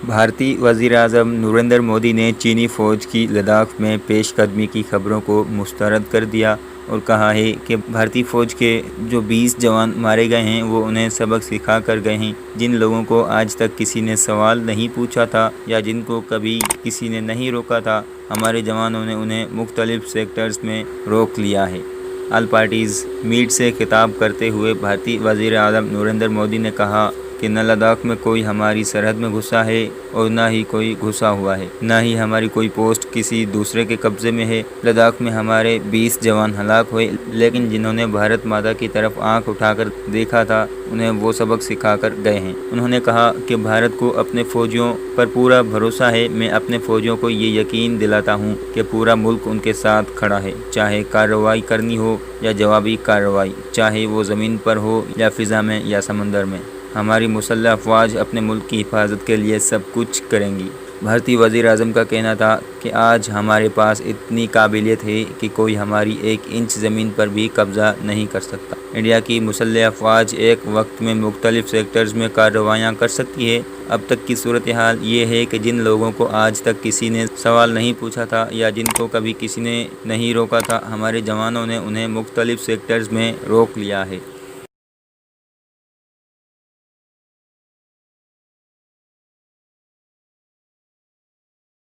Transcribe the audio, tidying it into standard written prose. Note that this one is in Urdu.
بھارتی وزیراعظم نریندر مودی نے چینی فوج کی لداخ میں پیش قدمی کی خبروں کو مسترد کر دیا اور کہا ہے کہ بھارتی فوج کے جو 20 جوان مارے گئے ہیں وہ انہیں سبق سکھا کر گئے ہیں۔ جن لوگوں کو آج تک کسی نے سوال نہیں پوچھا تھا یا جن کو کبھی کسی نے نہیں روکا تھا، ہمارے جوانوں نے انہیں مختلف سیکٹرز میں روک لیا ہے۔ آل پارٹیز میٹ سے خطاب کرتے ہوئے بھارتی وزیراعظم نریندر مودی نے کہا کہ نہ لداخ میں کوئی ہماری سرحد میں گھسا ہے اور نہ ہی کوئی گھسا ہوا ہے، نہ ہی ہماری کوئی پوسٹ کسی دوسرے کے قبضے میں ہے۔ لداخ میں ہمارے 20 جوان ہلاک ہوئے، لیکن جنہوں نے بھارت ماتا کی طرف آنکھ اٹھا کر دیکھا تھا انہیں وہ سبق سکھا کر گئے ہیں۔ انہوں نے کہا کہ بھارت کو اپنے فوجیوں پر پورا بھروسہ ہے۔ میں اپنے فوجیوں کو یہ یقین دلاتا ہوں کہ پورا ملک ان کے ساتھ کھڑا ہے، چاہے کارروائی کرنی ہو یا جوابی کارروائی، چاہے وہ زمین پر ہو یا فضا میں یا سمندر میں۔ ہماری مسلح افواج اپنے ملک کی حفاظت کے لیے سب کچھ کریں گی۔ بھارتی وزیر اعظم کا کہنا تھا کہ آج ہمارے پاس اتنی قابلیت ہے کہ کوئی ہماری 1 انچ زمین پر بھی قبضہ نہیں کر سکتا۔ انڈیا کی مسلح افواج ایک وقت میں مختلف سیکٹرز میں کارروائیاں کر سکتی ہے۔ اب تک کی صورتحال یہ ہے کہ جن لوگوں کو آج تک کسی نے سوال نہیں پوچھا تھا یا جن کو کبھی کسی نے نہیں روکا تھا، ہمارے جوانوں نے انہیں مختلف سیکٹرز میں روک لیا ہے۔